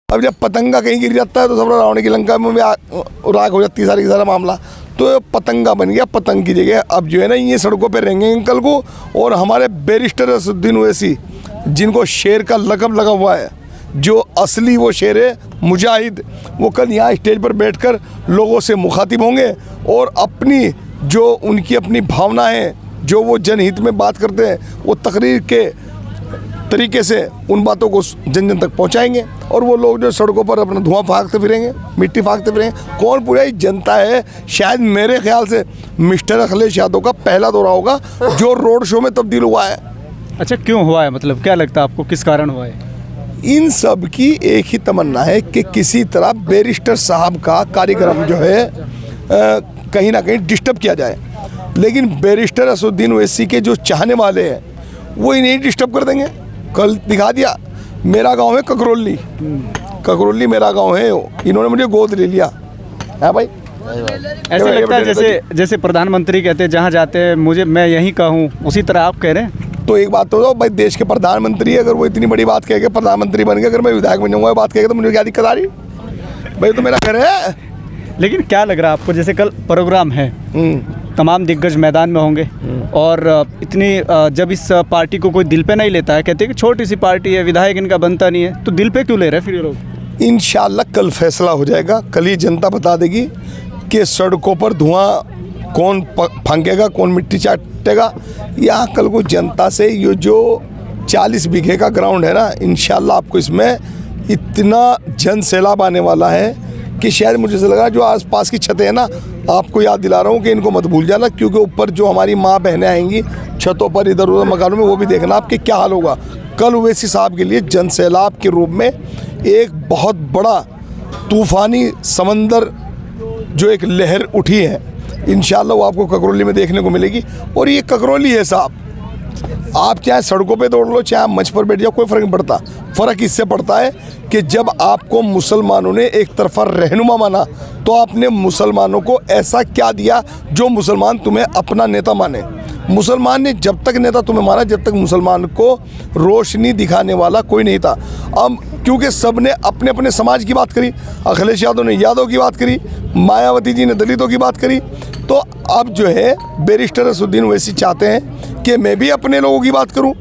अब जब पतंगा कहीं गिर जाता है तो सब रावण की लंका में भी राख हो जाती है सारी की सारा मामला। तो ये पतंगा बन गया, पतंग की जगह अब जो है ना ये सड़कों पे रहेंगे कल को। और हमारे बैरिस्टर असदुद्दीन ओवैसी जिनको शेर का लक़ब लगा हुआ है, जो असली वो शेर है मुजाहिद, वो कल यहाँ स्टेज पर बैठकर लोगों से मुखातिब होंगे और अपनी जो उनकी अपनी भावना है, जो वो जनहित में बात करते हैं, वो तकरीर के तरीके से उन बातों को जन जन तक पहुंचाएंगे। और वो लोग जो सड़कों पर अपना धुआं फाँकते फिरेंगे, मिट्टी फाँकते फिरेंगे, कौन पूरी जनता है। शायद मेरे ख्याल से मिस्टर अखिलेश यादव का पहला दौरा होगा जो रोड शो में तब्दील हुआ है। अच्छा, क्यों हुआ है? मतलब क्या लगता है आपको, किस कारण हुआ है? इन सब की एक ही तमन्ना है कि किसी तरह बैरिस्टर साहब का कार्यक्रम जो है कहीं ना कहीं डिस्टर्ब किया जाए। लेकिन बैरिस्टर असदुद्दीन ओवैसी के जो चाहने वाले हैं वो इन्हें डिस्टर्ब कर देंगे। कल दिखा दिया, मेरा गांव है ककरौली, ककरौली मेरा गांव है, इन्होंने मुझे गोद ले लिया है भाई। ऐसा लगता है जैसे प्रधानमंत्री कहते हैं जहाँ जाते हैं मैं यहीं का हूँ, उसी तरह आप कह रहे हैं। तो एक बात तो भाई, देश के प्रधानमंत्री अगर वो इतनी बड़ी बात कह के प्रधानमंत्री बन गए, अगर मैं विधायक बन जाऊँगा बात कहेगा तो मुझे क्या दिक्कत आ रही भाई, तो मेरा घर है। लेकिन क्या लग रहा है आपको, जैसे कल प्रोग्राम है, तमाम दिग्गज मैदान में होंगे और इतनी जब इस पार्टी को कोई दिल पे नहीं लेता है, कहते हैं कि छोटी सी पार्टी है, विधायक इनका बनता नहीं है, तो दिल पे क्यों ले रहे हैं फिर ये लोग? इंशाल्लाह कल फैसला हो जाएगा। कल ही जनता बता देगी कि सड़कों पर धुआं कौन फेंकेगा, कौन मिट्टी चाटेगा। यहाँ कल को जनता से ये जो 40 बीघे का ग्राउंड है ना, इंशाल्लाह आपको इसमें इतना जन सैलाब आने वाला है कि शायद मुझे ऐसा लगा जो आसपास की छतें हैं ना, आपको याद दिला रहा हूँ कि इनको मत भूल जाना, क्योंकि ऊपर जो हमारी माँ बहनें आएंगी छतों पर इधर उधर मकानों में, वो भी देखना आपके क्या हाल होगा। कल ओवैसी साहब के लिए जन सैलाब के रूप में एक बहुत बड़ा तूफ़ानी समंदर जो एक लहर उठी है, इंशाल्लाह वो आपको ककरौली में देखने को मिलेगी। और ये ककरौली है साहब, आप चाहे सड़कों पे दौड़ लो, चाहे आप मंच पर बैठ जाओ, कोई फ़र्क नहीं पड़ता। फ़र्क इससे पड़ता है कि जब आपको मुसलमानों ने एक तरफा रहनुमा माना, तो आपने मुसलमानों को ऐसा क्या दिया जो मुसलमान तुम्हें अपना नेता माने। मुसलमान ने जब तक नेता तुम्हें माना, जब तक मुसलमान को रोशनी दिखाने वाला कोई नहीं था। अब क्योंकि सब ने अपने अपने समाज की बात करी, अखिलेश यादव ने यादव की बात करी, मायावती जी ने दलितों की बात करी, तो अब जो है बैरिस्टर असदुद्दीन ओवैसी चाहते हैं कि मैं भी अपने लोगों की बात करूं,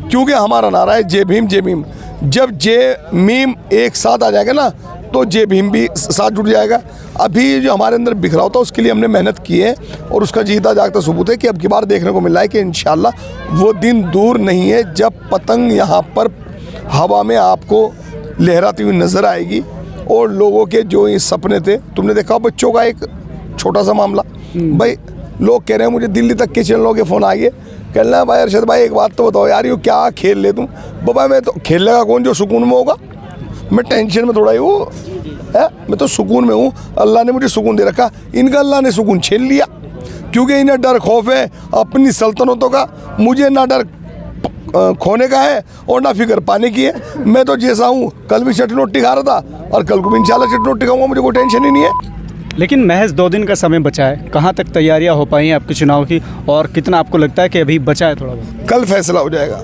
क्योंकि हमारा नारा है जय भीम जय भीम। जब जय मीम एक साथ आ जाएगा ना, तो जय भीम भी साथ जुड़ जाएगा। अभी जो हमारे अंदर बिखराव था उसके लिए हमने मेहनत की है और उसका जीता जागता सबूत है कि अब की बार देखने को मिल रहा है कि इंशाल्लाह वो दिन दूर नहीं है जब पतंग यहाँ पर हवा में आपको लहराती हुई नज़र आएगी। और लोगों के जो ये सपने थे, तुमने देखा बच्चों का एक छोटा सा मामला, भाई लोग कह रहे हैं मुझे दिल्ली तक के चैनलों के फ़ोन आ गए, कहना है भाई अरशद भाई एक बात तो बताओ यार, ये क्या खेल ले तुम। बाबा मैं तो खेलने का कौन जो सुकून में होगा, मैं टेंशन में थोड़ा ही हूँ है, मैं तो सुकून में हूँ। अल्लाह ने मुझे सुकून दे रखा, इनका अल्लाह ने सुकून छीन लिया, क्योंकि इन्हें डर खौफ है अपनी सल्तनतों का। मुझे ना डर खोने का है और ना फिक्र पाने की है। मैं तो जैसा हूँ, कल भी चटनोटी खा रहा था और कल को भी इंशाल्लाह चटनोटी खाऊंगा, मुझे कोई टेंशन ही नहीं है। लेकिन महज 2 दिन का समय बचा है, कहाँ तक तैयारियां हो पाई हैं आपके चुनाव की, और कितना आपको लगता है कि अभी बचा है थोड़ा बहुत? कल फैसला हो जाएगा,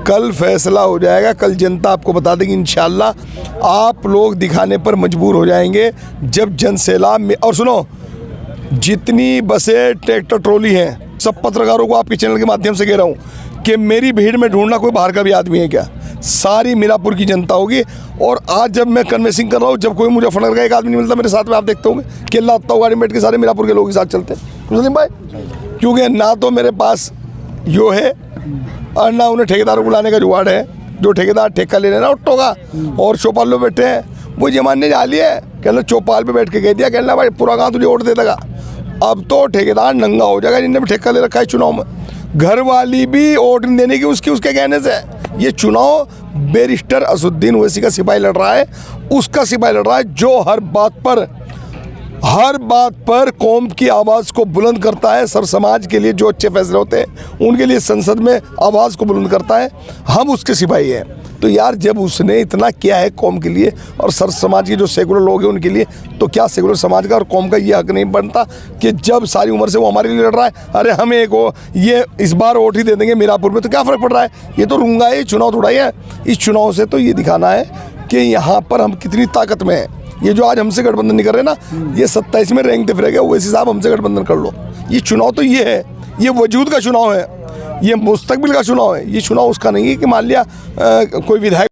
कल फैसला हो जाएगा। कल जनता आपको बता देगी इंशाल्लाह। आप लोग दिखाने पर मजबूर हो जाएंगे जब जन सैलाब में। और सुनो, जितनी बसें ट्रैक्टर ट्रॉली हैं, सब पत्रकारों को आपके चैनल के माध्यम से कह रहा हूँ कि मेरी भीड़ में ढूंढना कोई बाहर का भी आदमी है क्या, सारी मीरापुर की जनता होगी। और आज जब मैं कन्वेंसिंग कर रहा हूँ, जब कोई मुजफ्फरनगर का एक आदमी नहीं मिलता मेरे साथ में, आप देखते होंगे कि अल्लाह तक गाड़ी में बैठ के सारे मीरापुर के लोग के साथ चलते हैं मुस्लिम भाई, क्योंकि ना तो मेरे पास यो है और ना उन्हें ठेकेदारों को लाने का जुगाड़ है। जो ठेकेदार ठेका ले लेना ऑटो का और चौपाल पे बैठे हैं, वो जमाने जाली है, कहना चौपाल पे बैठ के कह दिया, कहना भाई पूरा गाँव तुझे वोट दे देगा। अब तो ठेकेदार नंगा हो जाएगा जिनने भी ठेका ले रखा है चुनाव में। घर वाली भी वोट नहीं देने की उसके कहने से। ये चुनाव बैरिस्टर असदुद्दीन ओवैसी का सिपाही लड़ रहा है, उसका सिपाही लड़ रहा है जो हर बात पर कौम की आवाज़ को बुलंद करता है। सर समाज के लिए जो अच्छे फैसले होते हैं उनके लिए संसद में आवाज़ को बुलंद करता है, हम उसके सिपाही हैं। तो यार जब उसने इतना किया है कौम के लिए और सर समाज के जो सेकुलर लोग हैं उनके लिए, तो क्या सेकुलर समाज का और कौम का ये हक नहीं बनता कि जब सारी उम्र से वो हमारे लिए लड़ रहा है, अरे हम एक ये इस बार वोट ही दे देंगे मीरापुर में, तो क्या फ़र्क पड़ रहा है। ये तो रूंगा है, चुनाव थोड़ा ही है। इस चुनाव से तो ये दिखाना है कि यहाँ पर हम कितनी ताकत में हैं। ये जो आज हमसे गठबंधन नहीं कर रहे ना, ये 27 में रेंगते फिरेंगे, वैसे साहब हमसे गठबंधन कर लो। ये चुनाव तो ये है, ये वजूद का चुनाव है, ये मुस्तकबिल का चुनाव है। ये चुनाव उसका नहीं है कि मान लिया कोई विधायक।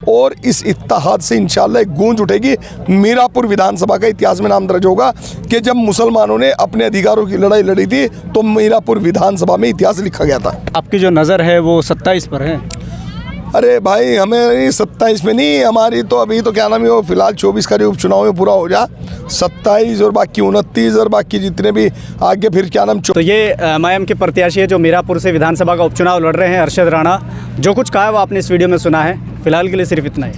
और इस इत्तेहाद से इंशाल्लाह एक गूंज उठेगी। मीरापुर विधानसभा का इतिहास में नाम दर्ज होगा कि जब मुसलमानों ने अपने अधिकारों की लड़ाई लड़ी थी तो मीरापुर विधानसभा में इतिहास लिखा गया था। आपकी जो नज़र है वो 27 पर है। अरे भाई, हमें 27 में नहीं, हमारी तो अभी तो क्या नाम है वो फिलहाल 24 का जो उपचुनाव में पूरा हो जा, 27 और बाकी 29 और बाकी जितने भी आगे फिर क्या नाम। तो ये एमआईएम के प्रत्याशी है जो मीरापुर से विधानसभा का उपचुनाव लड़ रहे हैं, अरशद राणा। जो कुछ कहा है वो आपने इस वीडियो में सुना है। फिलहाल के लिए सिर्फ इतना ही।